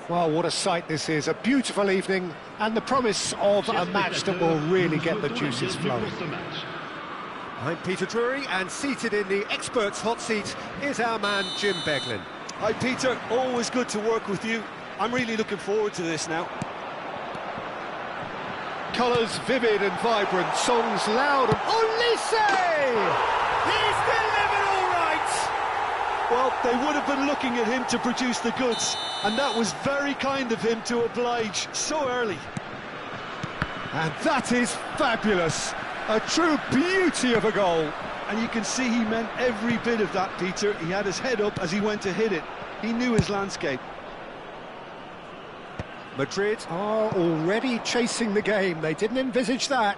Well, what a sight this is, a beautiful evening, and the promise of a match that will really get the juices flowing. I'm Peter Drury, and seated in the experts' hot seat is our man Jim Beglin. Hi Peter, always good to work with you. I'm really looking forward to this now. Colours vivid and vibrant, songs loud and... Olise! He's delivered all right! Well, they would have been looking at him to produce the goods, and that was very kind of him to oblige so early. And that is fabulous! A true beauty of a goal. And you can see he meant every bit of that, Peter. He had his head up as he went to hit it. He knew his landscape. Madrid are already chasing the game. They didn't envisage that.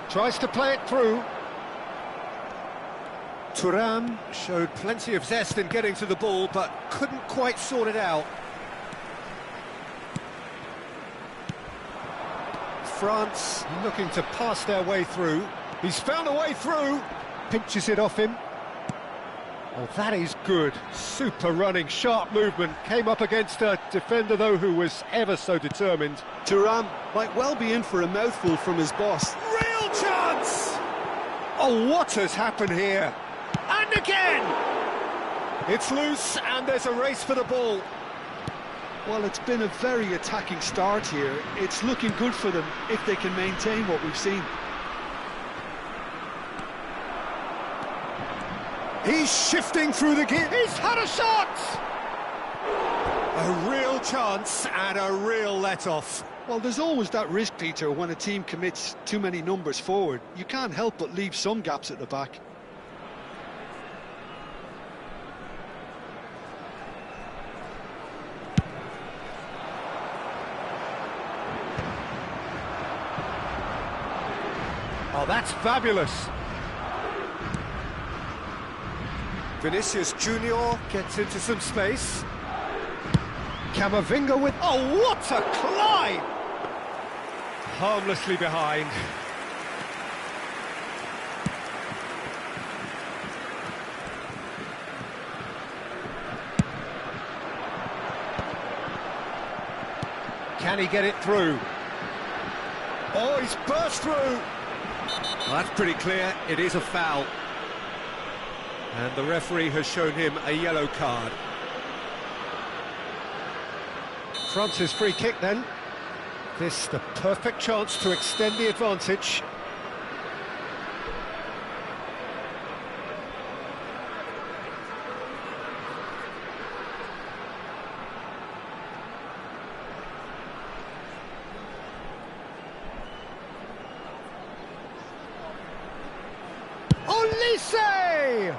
Tries to play it through. Thuram showed plenty of zest in getting to the ball, but couldn't quite sort it out. France looking to pass their way through. He's found a way through. Pinches it off him. Oh, that is good. Super running, sharp movement. Came up against a defender, though, who was ever so determined. Thuram might well be in for a mouthful from his boss. Real chance! Oh, what has happened here? And again! It's loose, and there's a race for the ball. Well, it's been a very attacking start here. It's looking good for them if they can maintain what we've seen. He's shifting through the gear. He's had a shot! A real chance and a real let-off. Well, there's always that risk, Peter, when a team commits too many numbers forward. You can't help but leave some gaps at the back. Oh, that's fabulous. Vinicius Junior gets into some space. Camavinga with... Oh, what a climb! Harmlessly behind. Can he get it through? Oh, he's burst through! Well, that's pretty clear. It is a foul. And the referee has shown him a yellow card. France's free kick then. This the perfect chance to extend the advantage. Olise!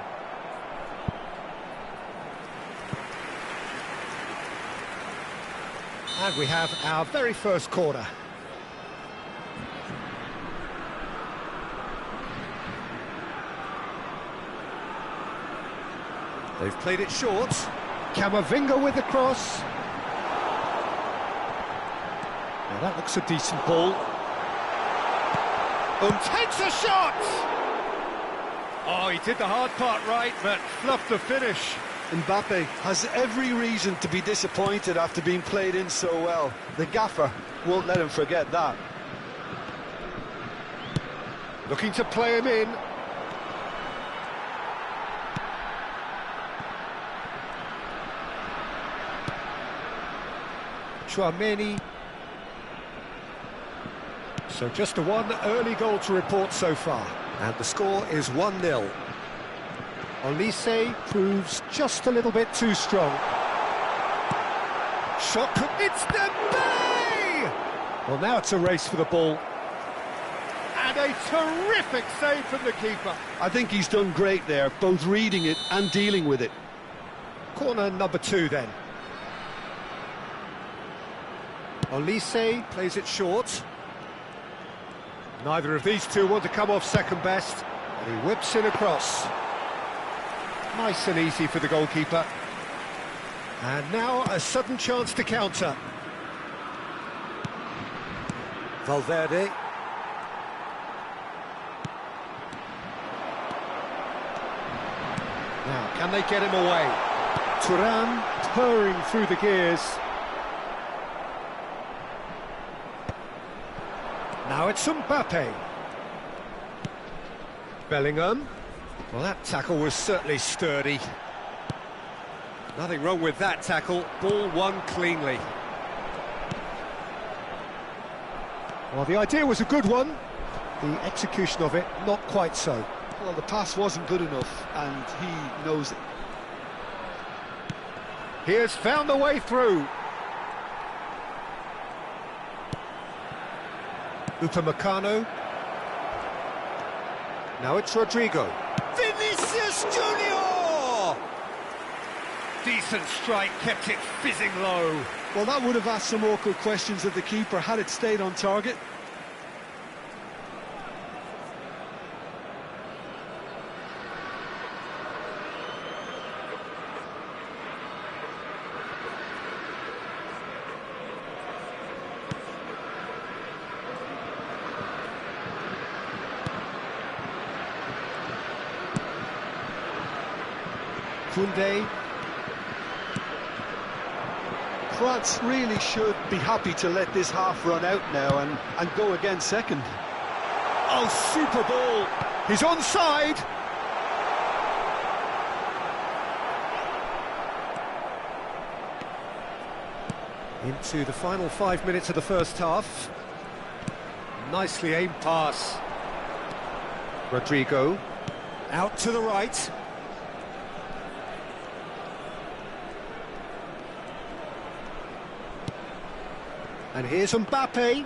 And we have our very first corner. They've played it short. Camavinga with the cross. Now that looks a decent ball. Takes a shot! Oh, he did the hard part right, but fluffed the finish. Mbappe has every reason to be disappointed after being played in so well. The gaffer won't let him forget that. Looking to play him in. Chouameni. So just a one early goal to report so far. And the score is 1-0. Olise proves just a little bit too strong. Shot, it's Dembele! Well, now it's a race for the ball. And a terrific save from the keeper. I think he's done great there, both reading it and dealing with it. Corner number 2 then. Olise plays it short. Neither of these two want to come off second best. And he whips it across. Nice and easy for the goalkeeper. And now a sudden chance to counter. Valverde. Now, can they get him away? Thuram purring through the gears. Now it's Mbappe. Bellingham. Well, that tackle was certainly sturdy. Nothing wrong with that tackle. Ball won cleanly. Well, the idea was a good one. The execution of it, not quite so. Well, the pass wasn't good enough, and he knows it. He has found a way through. Upamecano. Now it's Rodrigo. Vinicius Junior! Decent strike, kept it fizzing low. Well, that would have asked some awkward questions of the keeper had it stayed on target. Koundé. France really should be happy to let this half run out now and go again second. Oh, super ball. He's onside. Into the final 5 minutes of the first half. Nicely aimed pass. Rodrigo. Out to the right. And here's Mbappe.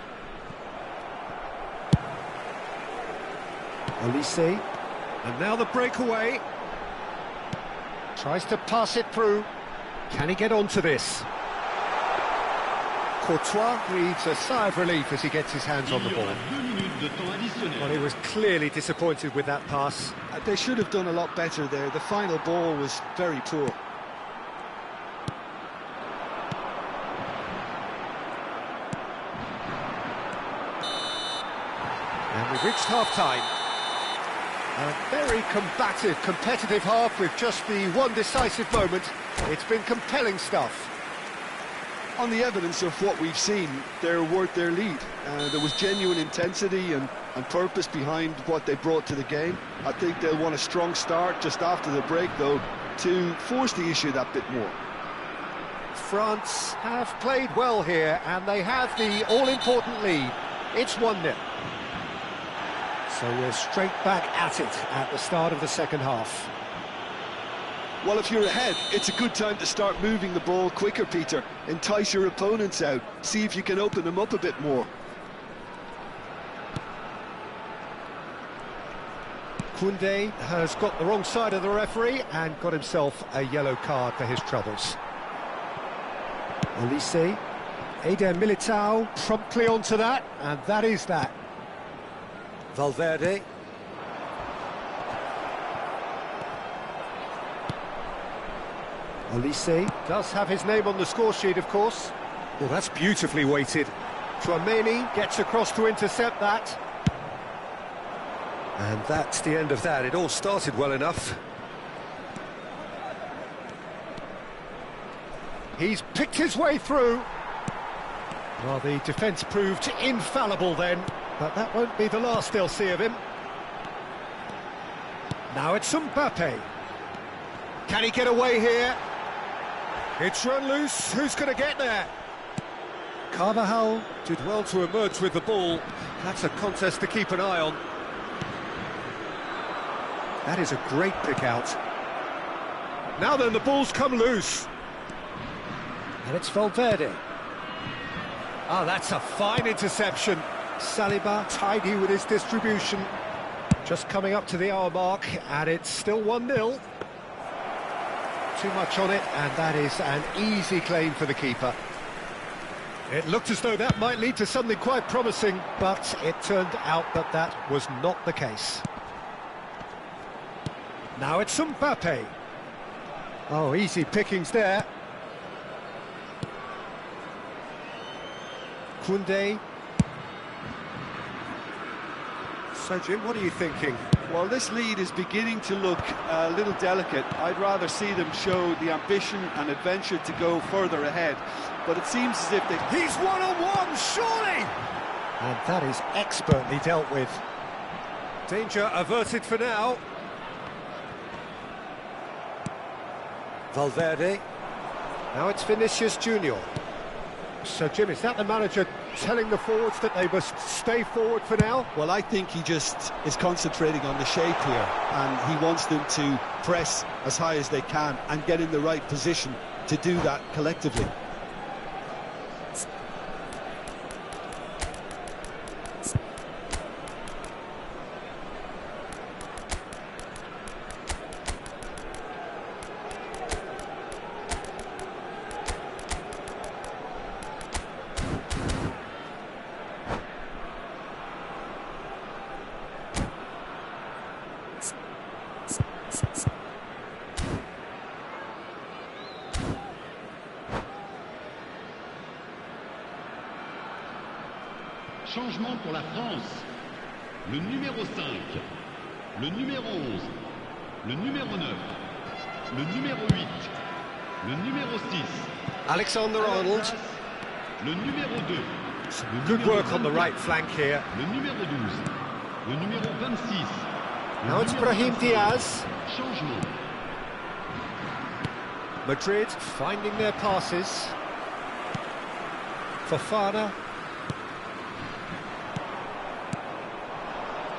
Olise. And now the breakaway. Tries to pass it through. Can he get onto this? Courtois breathes a sigh of relief as he gets his hands on the ball. Well, he was clearly disappointed with that pass. They should have done a lot better there. The final ball was very poor. And we've reached half-time. A very combative, competitive half with just the one decisive moment. It's been compelling stuff. On the evidence of what we've seen, they're worth their lead. There was genuine intensity and purpose behind what they brought to the game. I think they'll want a strong start just after the break, though, to force the issue that bit more. France have played well here, and they have the all-important lead. It's 1-0. So we're straight back at it at the start of the second half. Well, if you're ahead, it's a good time to start moving the ball quicker, Peter. Entice your opponents out. See if you can open them up a bit more. Koundé has got the wrong side of the referee and got himself a yellow card for his troubles. Olise. Eder Militao promptly onto that, and that is that. Valverde. Olise does have his name on the score sheet, of course. Well, that's beautifully weighted. Chouameni gets across to intercept that. And that's the end of that. It all started well enough. He's picked his way through. Well, the defence proved infallible then, but that won't be the last they'll see of him. Now it's Mbappe. Can he get away here? It's run loose. Who's going to get there? Carvajal did well to emerge with the ball. That's a contest to keep an eye on. That is a great pick out. Now then, the ball's come loose. And it's Valverde. Ah, that's a fine interception. Saliba tidy with his distribution. Just coming up to the hour mark, and it's still 1-0. Too much on it, and that is an easy claim for the keeper. It looked as though that might lead to something quite promising, but it turned out that that was not the case. Now it's Mbappe. Oh, easy pickings there. Koundé. So, Jim, what are you thinking? Well, this lead is beginning to look a little delicate. I'd rather see them show the ambition and adventure to go further ahead. But it seems as if they... He's one-on-one, surely! And that is expertly dealt with. Danger averted for now. Valverde. Now it's Vinicius Junior. So, Jim, is that the manager telling the forwards that they must stay forward for now? Well, I think he just is concentrating on the shape here, and he wants them to press as high as they can and get in the right position to do that collectively. Changement pour la France. Le numéro 5, le numéro 11, le numéro 9, le numéro 8, le numéro 6. Alexander-Arnold. Le numéro 2. Some good work on the right flank here. Le numéro 12, le numéro 26. Now it's Brahim Diaz. Changement. Madrid finding their passes. Fofana.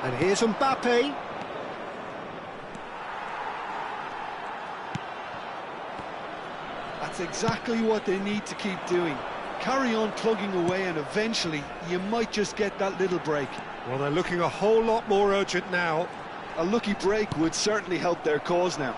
And here's Mbappe. That's exactly what they need to keep doing. Carry on plugging away, and eventually you might just get that little break. Well, they're looking a whole lot more urgent now. A lucky break would certainly help their cause now.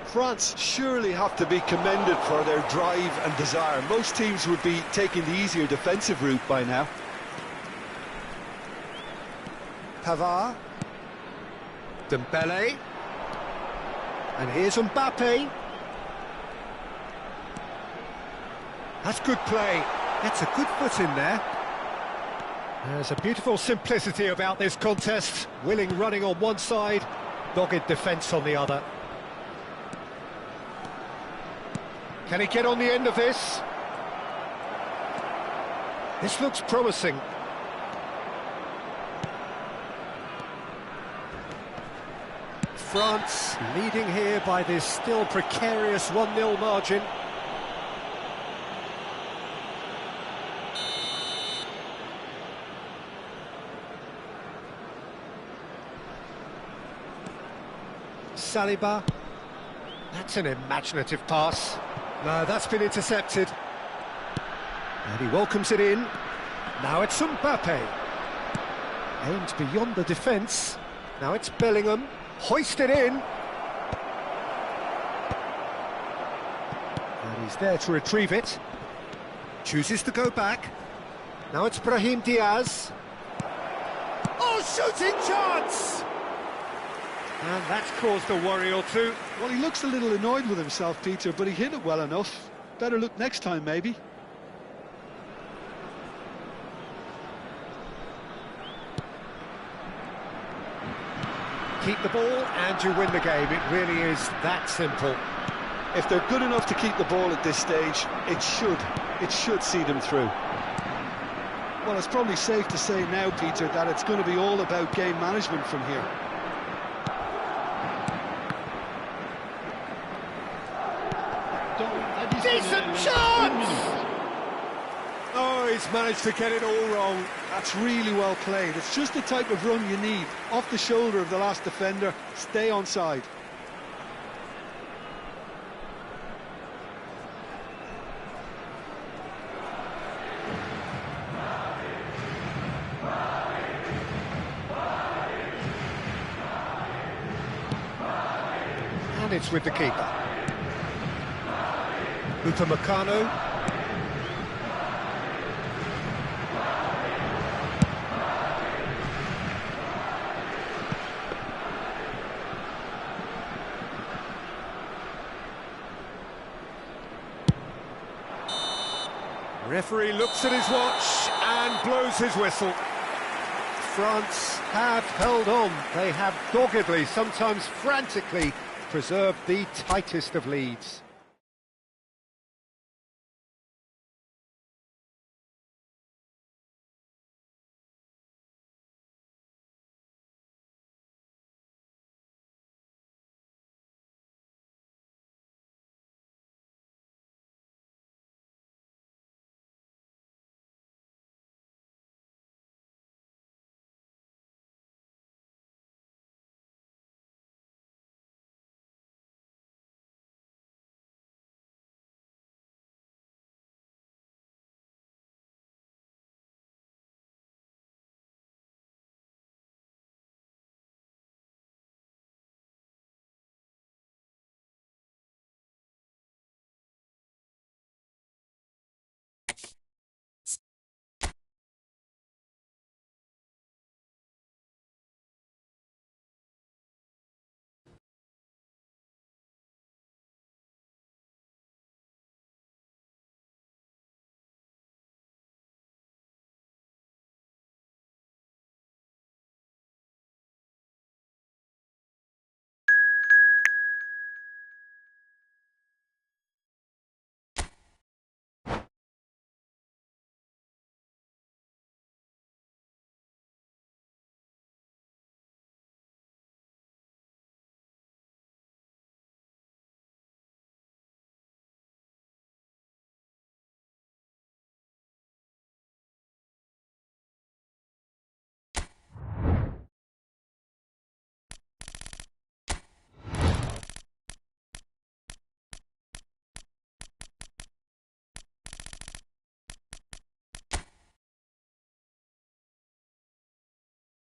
France surely have to be commended for their drive and desire. Most teams would be taking the easier defensive route by now. Pavard. Dembele. And here's Mbappe. That's good play. That's a good foot in there. There's a beautiful simplicity about this contest. Willing running on one side, dogged defence on the other. Can he get on the end of this? This looks promising. France leading here by this still precarious 1-0 margin. Saliba. That's an imaginative pass. No, that's been intercepted. And he welcomes it in. Now it's Mbappe. Aimed beyond the defence. Now it's Bellingham. Hoisted in. And he's there to retrieve it. Chooses to go back. Now it's Brahim Diaz. Oh, shooting chance! And that's caused a worry or two. Well, he looks a little annoyed with himself, Peter, but he hit it well enough. Better look next time, maybe. Keep the ball and you win the game. It really is that simple. If they're good enough to keep the ball at this stage, it should see them through. Well, it's probably safe to say now, Peter, that it's going to be all about game management from here. He's managed to get it all wrong. That's really well played. It's just the type of run you need. Off the shoulder of the last defender, stay onside. And it's with the keeper. Upamecano. Referee looks at his watch and blows his whistle. France have held on. They have doggedly, sometimes frantically, preserved the tightest of leads.